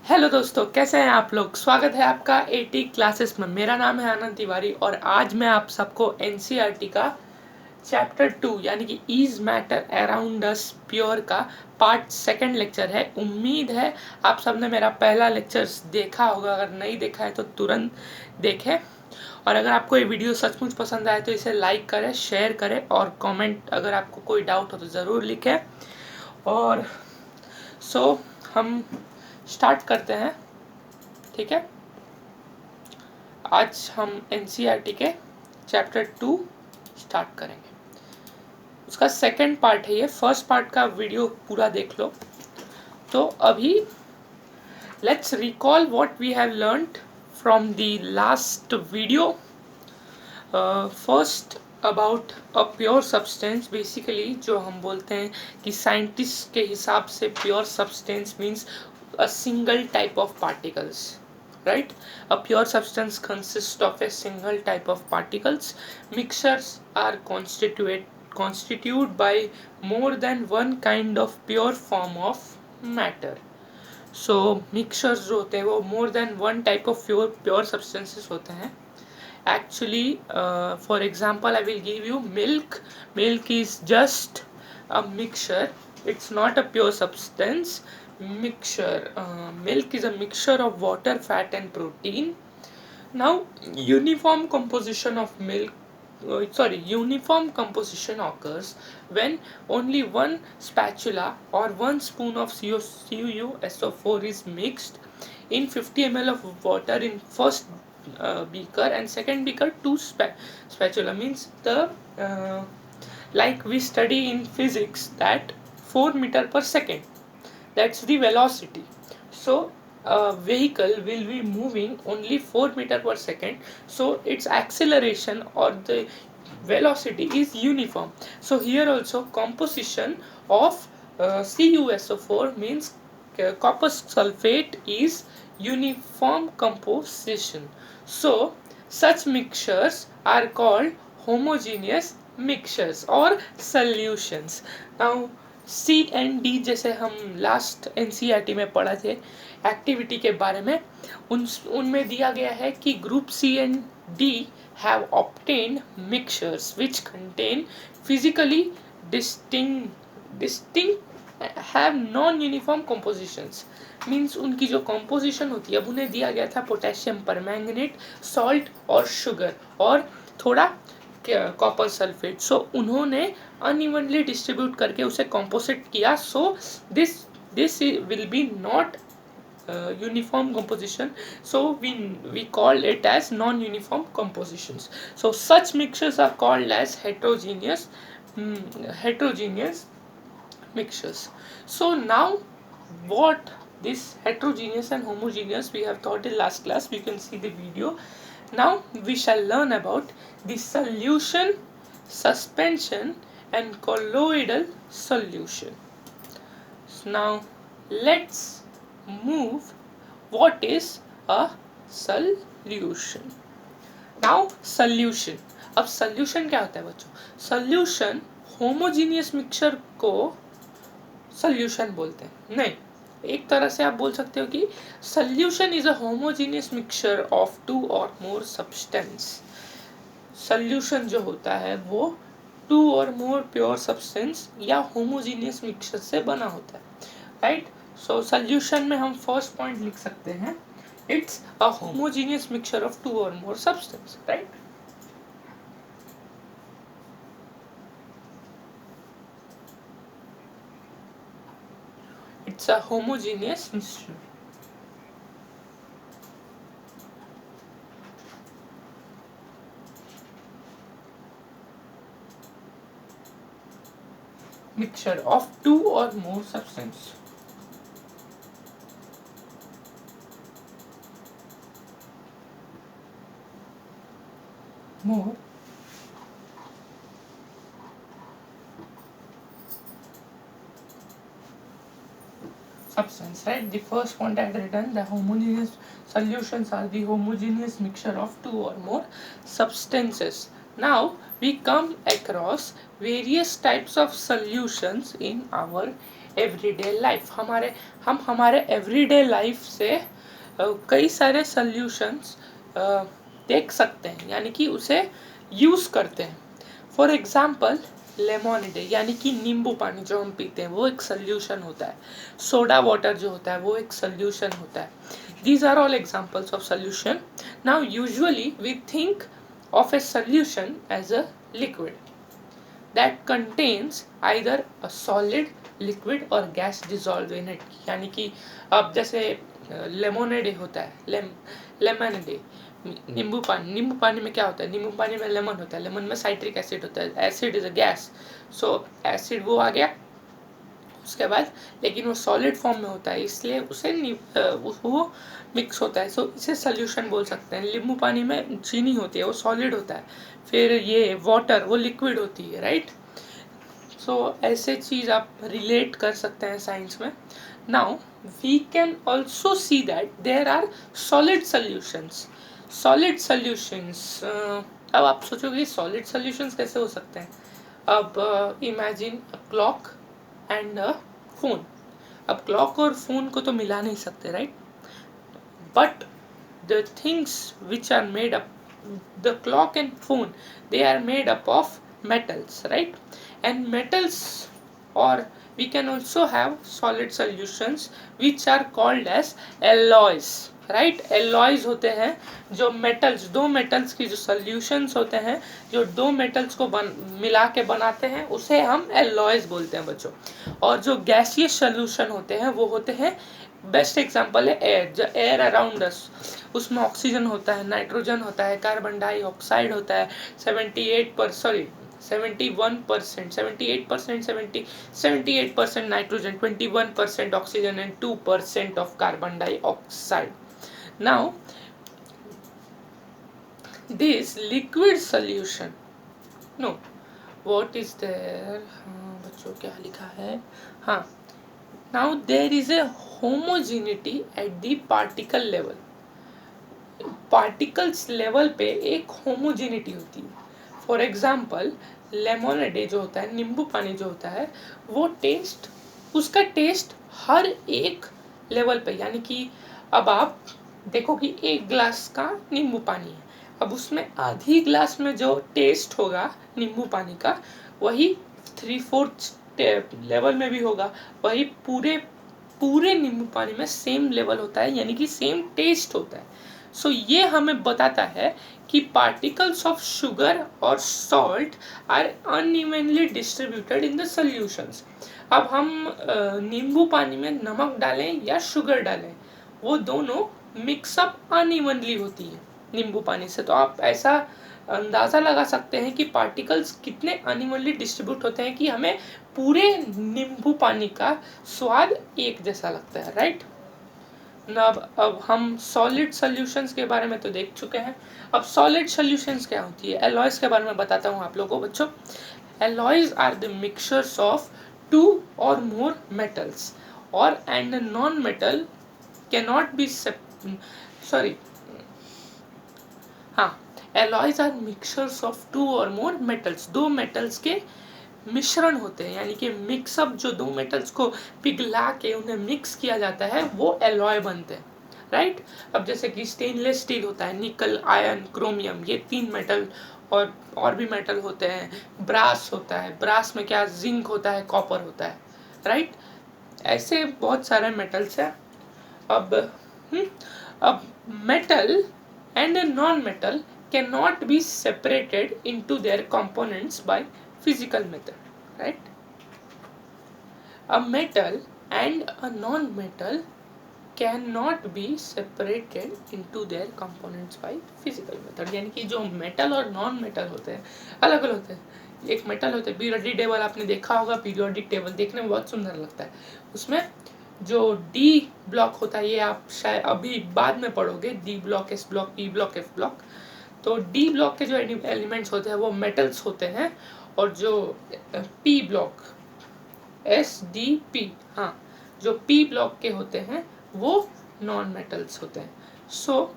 Hello दोस्तों, कैसे हैं आप लोग। स्वागत है आपका एटी क्लासेस में। मेरा नाम है आनंद तिवारी और आज मैं आप सबको एनसीईआरटी का चैप्टर 2 यानी कि is matter around us pure का पार्ट सेकंड लेक्चर है। उम्मीद है आप सबने मेरा पहला लेक्चर देखा होगा। अगर नहीं देखा है तो तुरंत देखें, और अगर आपको ये वीडियो सचमुच पसंद आए तो इसे लाइक करें, शेयर करें और कमेंट अगर आपको कोई डाउट हो तो ज़रूर लिखें। और हम स्टार्ट करते हैं, ठीक है। आज हम एनसीईआरटी के चैप्टर 2 स्टार्ट करेंगे। उसका सेकंड पार्ट है ये। फर्स्ट पार्ट का वीडियो पूरा देख लो। तो अभी let's recall what we have learned from the last video. First about a pure substance. Basically जो हम बोलते हैं कि साइंटिस्ट के हिसाब से pure substance means a single type of particles, right? A pure substance consists of a single type of particles. Mixtures are constituted by more than one kind of pure form of matter. So mixtures जो होते हैं वो more than one type of pure substances होते हैं. Actually, for example, I will give you milk. Milk is just a mixture. It's not a pure substance. Milk is a mixture of water, fat and protein. Now uniform composition of milk uniform composition occurs when only one spatula or one spoon of CuSO4 is mixed in 50 ml of water in first beaker, and second beaker two spatula means the like we study in physics that 4 meter per second, that's the velocity. So a vehicle will be moving only 4 meter per second, so its acceleration or the velocity is uniform. So here also composition of CuSO4 means copper sulfate is uniform composition. So such mixtures are called homogeneous mixtures or solutions. Now C and D जैसे हम last NCERT में पढ़ा थे activity के बारे में, उनमें दिया गया है कि group C and D have obtained mixtures which contain physically distinct have non uniform compositions. Means उनकी जो कंपोजिशन होती है, अब उन्हें दिया गया था पोटेशियम परमैंगनेट, सॉल्ट और शुगर और थोड़ा कॉपर सल्फेट। सो उन्होंने अनइवनली डिस्ट्रीब्यूट करके उसे कॉम्पोजिट किया। So this will be not uniform composition, so we call it as non-uniform compositions. So such mixtures are called as heterogeneous mixtures. So now what this heterogeneous and homogeneous we have taught in last class, we can see the video. Now we shall learn about the solution, suspension and colloidal solution. So now let's move. What is a solution? Now solution, अब solution क्या होता है बच्चों? solution homogeneous mixture को solution बोलते हैं। नहीं, एक तरह से आप बोल सकते हो कि solution is a homogeneous mixture of two or more substance. solution जो होता है वो two or more pure substance या homogeneous mixture से बना होता है, right? So solution में हम first point लिख सकते हैं, it's a homogeneous mixture of two or more substance, right? It's a homogeneous mixture. Mixture of two or more substance. More substance, right? The first point I had written, the homogeneous solutions are the homogeneous mixture of two or more substances. Now we come across various types of solutions in our everyday life. हम हमारे everyday life से कई सारे solutions देख सकते हैं, यानी कि उसे यूज़ करते हैं। फॉर एग्जाम्पल लेमोनेड, यानी कि नींबू पानी जो हम पीते हैं वो एक सोल्यूशन होता है। सोडा वाटर जो होता है वो एक सोल्यूशन होता है। These are all examples of solution. Now usually we think of a solution as a liquid that contains either a solid, liquid or gas dissolved in it। यानी कि अब जैसे लेमोनेड होता है, लेमोनेड नींबू पानी में क्या होता है, नींबू पानी में लेमन होता है, लेमन में साइट्रिक एसिड होता है, acid is a gas, so acid वो आ गया उसके बाद, लेकिन वो सॉलिड फॉर्म में होता है इसलिए उसे वो मिक्स होता है, सो इसे सोल्यूशन बोल सकते हैं। नींबू पानी में चीनी होती है वो सॉलिड होता है, फिर ये वाटर वो लिक्विड होती है, राइट। सो ऐसे चीज़ आप रिलेट कर सकते हैं साइंस में। Now we can also see that there are solid solutions. Solid solutions, अब आप सोचोगे सॉलिड सॉल्यूशंस कैसे हो सकते हैं। अब imagine a clock and a phone. अब क्लॉक और फोन को तो मिला नहीं सकते, right, but the things which are made up, the clock and phone, they are made up of metals, right, and metals, or we can also have solid solutions which are called as alloys, right. Alloys होते हैं जो metals, दो metals की जो solutions होते हैं, जो दो मेटल्स को मिला के बनाते हैं उसे हम एलॉयज बोलते हैं बच्चों। और जो गैसियस सॉल्यूशन होते हैं वो होते हैं, बेस्ट एग्जांपल है एयर। जो एयर अराउंड अस, उसमें ऑक्सीजन होता है, नाइट्रोजन होता है, कार्बन डाइऑक्साइड होता है, 78% nitrogen, 21% oxygen and 2% of carbon dioxide. Now this liquid solution, no, what is there, बच्चों क्या लिखा है, हाँ, now there is a homogeneity at the particle level। Particles level पे एक होमोजेनिटी होती है। फॉर एग्जाम्पल लेमोनेड जो होता है, नींबू पानी जो होता है, वो टेस्ट, उसका टेस्ट हर एक लेवल पे, यानी कि अब आप देखो कि एक ग्लास का नींबू पानी है, अब उसमें आधी ग्लास में जो टेस्ट होगा नींबू पानी का वही 3/4 लेवल में भी होगा, वही पूरे नींबू पानी में सेम लेवल होता है, यानी कि सेम टेस्ट होता है। सो ये हमें बताता है कि पार्टिकल्स ऑफ शुगर और salt are unevenly distributed in the solutions. अब हम नींबू पानी में नमक डालें या शुगर डालें, वो दोनों मिक्सअप अनइवनली होती है नींबू पानी से। तो आप ऐसा अंदाज़ा लगा सकते हैं कि पार्टिकल्स कितने अनइवनली डिस्ट्रीब्यूट होते हैं कि हमें पूरे नींबू पानी का स्वाद एक जैसा लगता है, राइट। अब हम सॉलिड सॉल्यूशंस के बारे में तो देख चुके हैं। अब सॉलिड सॉल्यूशंस क्या होती है, एलॉयज के बारे में बताता हूँ आप लोगों को बच्चों। Alloys are the mixtures of 2 or more metals, or and a non-metal cannot be हाँ, alloys are mixtures of 2 or more metals, दो मेटल्स के मिश्रण होते हैं, यानी कि मिक्सअप, जो दो मेटल्स को पिघला के उन्हें मिक्स किया जाता है वो एलॉय बनते हैं, राइट। अब जैसे कि स्टेनलेस स्टील होता है, निकल, आयरन, क्रोमियम, ये 3 मेटल, और भी मेटल होते हैं। ब्रास होता है, ब्रास में क्या, जिंक होता है, कॉपर होता है, राइट। ऐसे बहुत सारे मेटल्स हैं। अब metal and a non-metal cannot be separated into their components by physical method, right? A metal and a non-metal cannot be separated into their components by physical method, यानी कि जो मेटल और non metal होते हैं अलग अलग होते हैं। एक मेटल होता है पीरियोडिक टेबल, आपने देखा होगा, पीरियोडिक टेबल देखने में बहुत सुंदर लगता है। उसमें जो डी ब्लॉक होता है, ये आप शायद अभी बाद में पढ़ोगे, D block, S block, P block, F block. तो डी ब्लॉक के जो एलिमेंट्स होते हैं वो मेटल्स होते हैं, और जो P block, S D P, हाँ, जो पी ब्लॉक के होते हैं वो नॉन मेटल्स होते हैं। So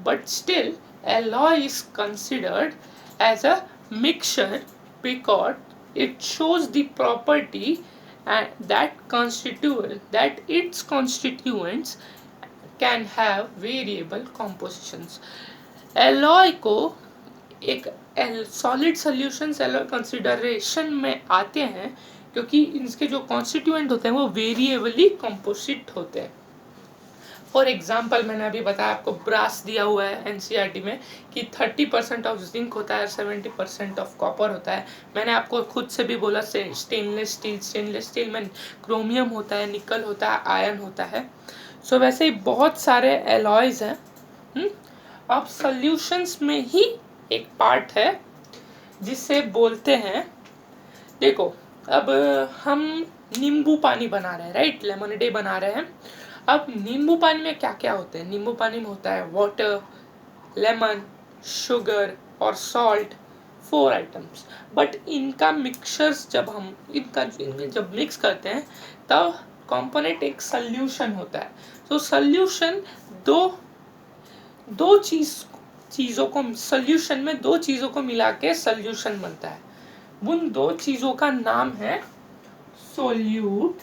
but still alloy is considered as a mixture because it shows the property and that its constituents can have variable compositions. Alloy को एक सॉलिड सॉल्यूशंस एलॉय कंसिडरेशन में आते हैं क्योंकि इनके जो कॉन्स्टिट्यूएंट होते हैं वो वेरिएबली कंपोजिट होते हैं. फॉर एग्जाम्पल मैंने अभी बताया आपको ब्रास दिया हुआ है एनसीईआरटी में कि 30% ऑफ जिंक होता है, 70% ऑफ कॉपर होता है. मैंने आपको खुद से भी बोला स्टेनलेस स्टील में क्रोमियम होता है, निकल होता है, आयरन होता है. सो वैसे ही बहुत सारे एलॉयज हैं. अब सॉल्यूशंस में ही एक पार्ट है जिसे बोलते हैं, देखो अब हम नींबू पानी बना रहे हैं, राइट, लेमनेड बना रहे हैं. अब नींबू पानी में क्या क्या होते हैं? नींबू पानी में होता है वाटर, लेमन, शुगर और सॉल्ट, 4 आइटम्स. बट इनका मिक्सचर्स जब मिक्स करते हैं तब कंपोनेंट एक सॉल्यूशन होता है. तो सॉल्यूशन दो चीज़ों को सॉल्यूशन में दो चीज़ों को मिला के सॉल्यूशन बनता है. उन दो चीज़ों का नाम है solute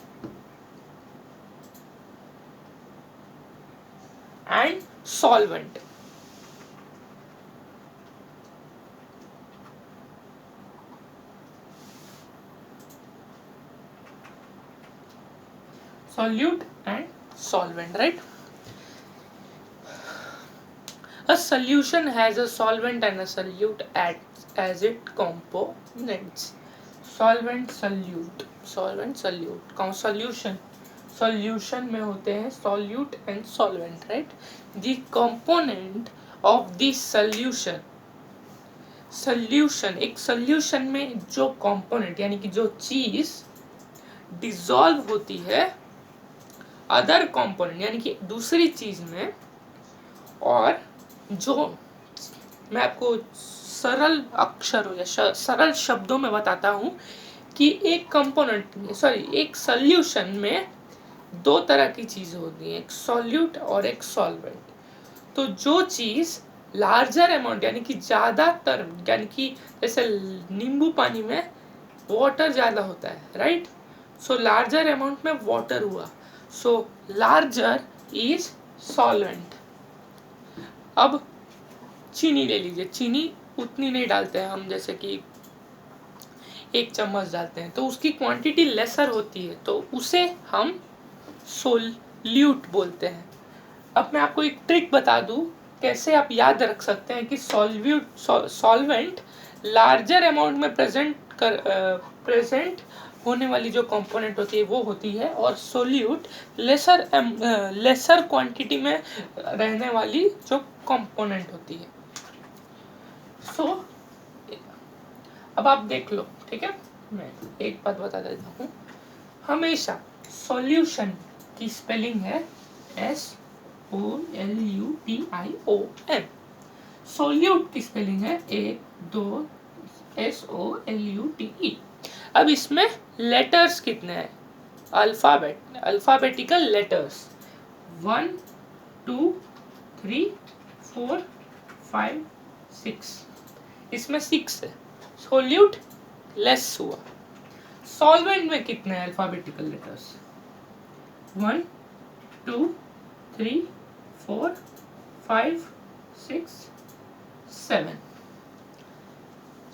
and solvent. Solute and solvent, right? A solution has a solvent and a solute as its components. Solvent, solute, solution में होते हैं solute and solvent, right? The component of this solution, एक solution में जो component यानी कि जो चीज डिसॉल्व होती है अदर कंपोनेंट यानी कि दूसरी चीज में, और जो मैं आपको सरल अक्षरों या सरल शब्दों में बताता हूँ कि एक सॉल्यूशन में दो तरह की चीज होती है, एक सॉल्यूट और एक सॉल्वेंट. तो जो चीज लार्जर अमाउंट यानी कि ज्यादातर, यानी कि जैसे नींबू पानी में वाटर ज्यादा होता है, राइट, सो लार्जर अमाउंट में वाटर हुआ, सो लार्जर इज सॉल्वेंट. अब चीनी ले लीजिए, चीनी उतनी नहीं डालते हैं हम, जैसे कि 1 चम्मच डालते हैं तो उसकी क्वांटिटी लेसर होती है, तो उसे हम सोल्यूट बोलते हैं. अब मैं आपको एक ट्रिक बता दूं कैसे आप याद रख सकते हैं कि सॉल्वेंट लार्जर अमाउंट में प्रेजेंट होने वाली जो कंपोनेंट होती है वो होती है, और सोल्यूट लेसर क्वांटिटी में रहने वाली जो कंपोनेंट होती है. सो अब आप देख लो, ठीक है, मैं एक बात बता देता हूँ. हमेशा सॉल्यूशन की स्पेलिंग है SOLUTION. सोल्यूट की स्पेलिंग है SOLUTE. अब इसमें लेटर्स कितने हैं? अल्फाबेटिकल लेटर्स 1 2 3 4 5 6, इसमें 6 है. सोल्यूट लेस हुआ. सॉल्वेंट में कितने हैं अल्फाबेटिकल लेटर्स? 1 2 3 4 5 6 7.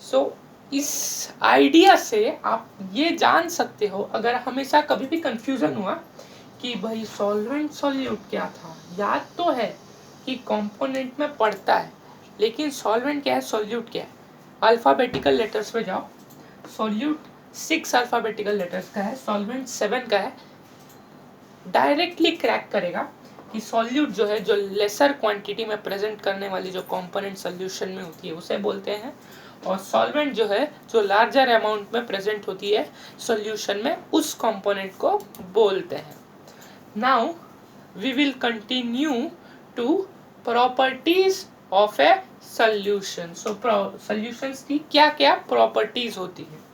सो इस आइडिया से आप ये जान सकते हो, अगर हमेशा कभी भी कंफ्यूजन हुआ कि भाई सॉल्वेंट सोल्यूट क्या था, याद तो है कि कंपोनेंट में पड़ता है, लेकिन सॉल्वेंट क्या है, सोल्यूट क्या है. अल्फाबेटिकल लेटर्स पे जाओ. सोल्यूट 6 अल्फाबेटिकल लेटर्स का है, सॉल्वेंट 7 का है. डायरेक्टली क्रैक करेगा कि सॉल्यूट जो है, जो लेसर क्वांटिटी में प्रेजेंट करने वाली जो कंपोनेंट सॉल्यूशन में होती है उसे बोलते हैं, और सॉल्वेंट जो है जो लार्जर अमाउंट में प्रेजेंट होती है सॉल्यूशन में, उस कंपोनेंट को बोलते हैं. Now we will continue to properties of a solution. So solutions की क्या क्या प्रॉपर्टीज होती है?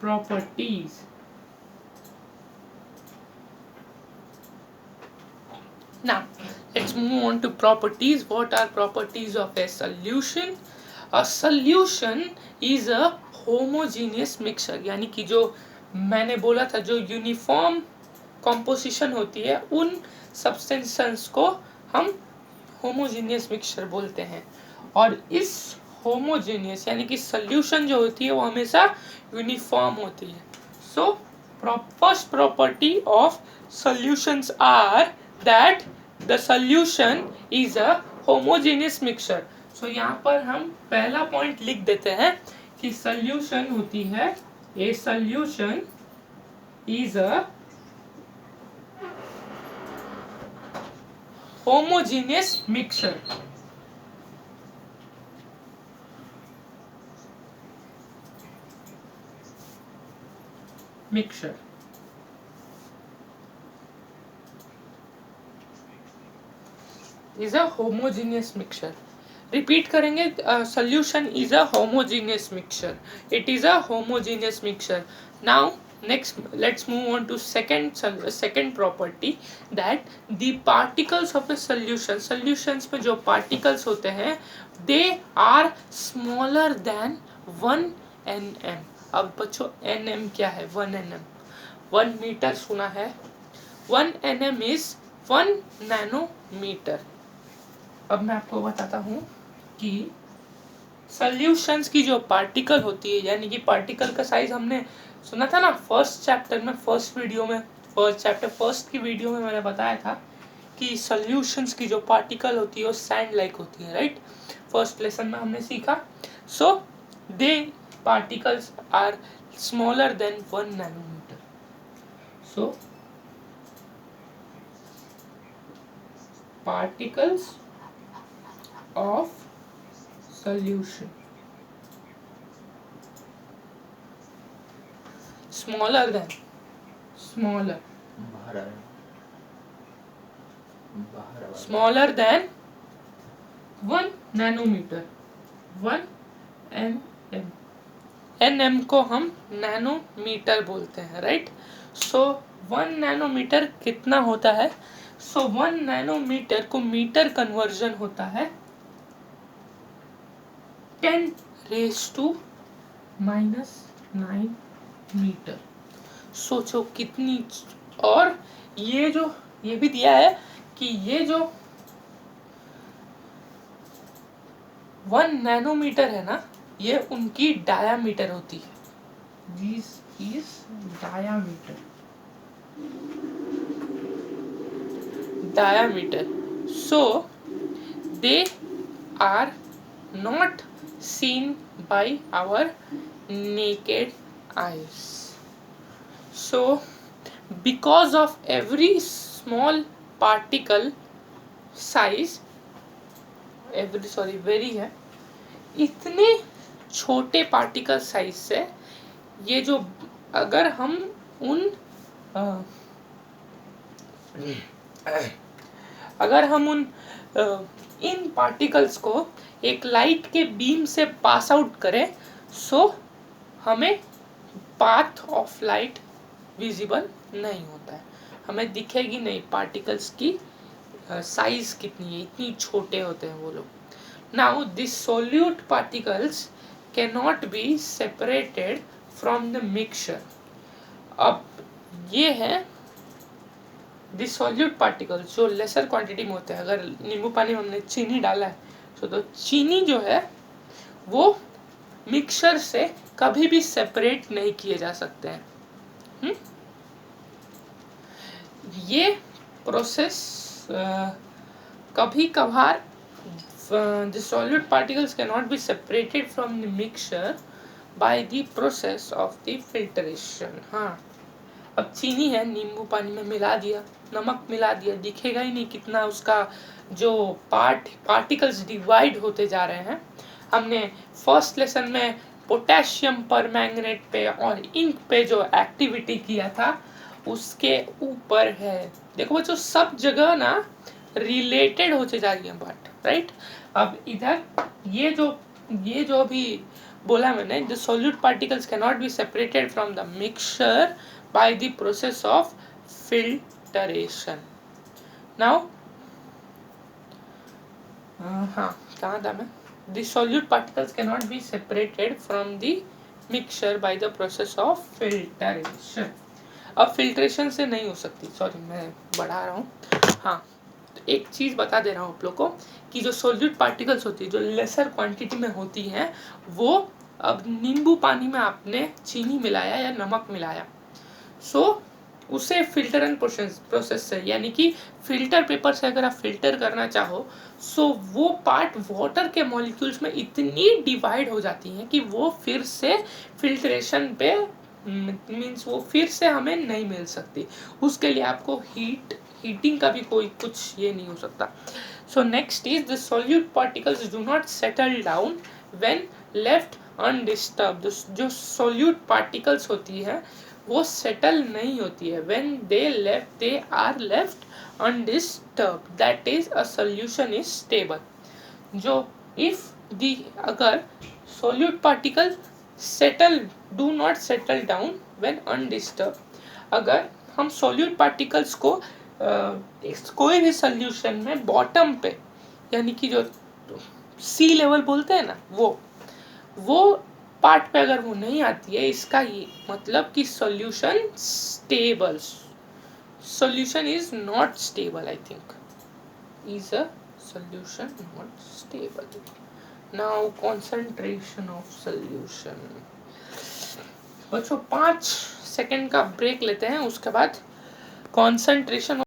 Properties. Now let's let's move on to properties. What are properties of a solution? A solution is a homogeneous mixture, यानी कि जो मैंने बोला था जो यूनिफॉर्म कॉम्पोजिशन होती है उन सब्सटेंसेस को हम होमोजीनियस मिक्सचर बोलते हैं। और इस होमोजीनियस यानी कि सॉल्यूशन जो होती है वो हमेशा यूनिफॉर्म होती है। So first property of solutions are that the solution is a homogeneous mixture. So यहाँ पर हम पहला पॉइंट लिख देते हैं कि सॉल्यूशन होती है, ए solution is a homogeneous mixture. Is a homogeneous mixture. Repeat करेंगे, solution is a homogeneous mixture. It is a homogeneous mixture. Now next let's move on to second property, that the particles of a solution, solutions में जो particles होते हैं they are smaller than 1 nm. अब बच्चों nm क्या है? 1 nm 1 metre सुना है, 1 nm is 1 नैनोमीटर। अब मैं आपको बताता हूँ कि सॉल्यूशंस की जो पार्टिकल होती है, यानी कि पार्टिकल का साइज हमने सुना था ना फर्स्ट चैप्टर में, फर्स्ट की वीडियो में मैंने बताया था कि सॉल्यूशंस की जो पार्टिकल होती है वो सैंड लाइक होती है, राइट? फर्स्ट लेसन में हमने सीखा। So they particles are smaller than 1 nanometre. So particles of solution smaller than 1 nanometre, 1 nm, nm को हम नैनोमीटर बोलते हैं, राइट? सो 1 नैनोमीटर कितना होता है? सो 1 नैनोमीटर को मीटर कन्वर्जन होता है 10⁻⁹ मीटर। सोचो कितनी। और ये भी दिया है कि ये जो 1 नैनोमीटर है ना, ये उनकी डायामीटर होती है। This is diameter. So they are not seen by our naked eyes. So because of every small particle size, very है, इतने छोटे पार्टिकल साइज से ये जो अगर हम इन पार्टिकल्स को एक लाइट के बीम से पास आउट करें, सो हमें पाथ ऑफ लाइट विजिबल नहीं होता है, हमें दिखेगी नहीं पार्टिकल्स की साइज कितनी है, इतनी छोटे होते हैं वो लोग। Now this solute particles can not be separated from the mixture. अब ये है डिसॉल्यूट पार्टिकल्स जो लेसर क्वांटिटी में होते हैं। अगर नींबू पानी में हमने चीनी डाला है तो चीनी जो है वो मिक्सचर से कभी भी सेपरेट नहीं किए जा सकते हैं। ये प्रोसेस कभी कभार dissolute particles can not be separated from the mixture by the process of the filtration. हाँ, अब चीनी है, नींबू पानी में मिला दिया, नमक मिला दिया, दिखेगा ही नहीं कितना उसका जो पार्टिकल्स डिवाइड होते जा रहे हैं। हमने फर्स्ट लेसन में पोटेशियम पर मैंगनेट पे और इंक पे जो एक्टिविटी किया था उसके ऊपर है। देखो बच्चों सब जगह ना रिलेटेड होते जा रही है बात, राइट? अब इधर ये जो अभी बोला मैंने, the solute particles can not be separated from the mixture by the process of filtration. Now हाँ कहाँ था मैं, the solute particles can not be separated from the mixture by the process of filtration. अब filtration से नहीं हो सकती, sorry मैं बढ़ा रहा हूँ। हाँ तो एक चीज़ बता दे रहा हूँ आप लोग को कि जो सॉल्यूट पार्टिकल्स होती है जो लेसर क्वांटिटी में होती हैं, वो अब नींबू पानी में आपने चीनी मिलाया या नमक मिलाया, सो उसे फिल्टर एंड प्रोसेस से, यानी कि फिल्टर पेपर से अगर आप फिल्टर करना चाहो, सो वो पार्ट वाटर के मॉलिक्यूल्स में इतनी डिवाइड हो जाती हैं कि वो फिर से फिल्ट्रेशन पे मीन्स वो फिर से हमें नहीं मिल सकती। उसके लिए आपको हीटिंग का भी कोई कुछ ये नहीं हो सकता। So next is the solute particles do not settle down when left undisturbed. जो सॉल्यूट पार्टिकल्स होती है वो सेटल नहीं होती है, when they are left undisturbed, that is a solution is stable. जो इफ दी अगर solute particle settle do not settle down when undisturbed, अगर हम सॉल्यूट पार्टिकल्स को कोई भी सॉल्यूशन में बॉटम पे, यानी कि जो सी लेवल बोलते हैं ना, वो पार्ट पे अगर वो नहीं आती है, इसका ये मतलब कि solution stable, solution is not stable, I think is a solution not stable. Now concentration of solution, बच्चों 5 सेकंड का ब्रेक लेते हैं, उसके बाद concentration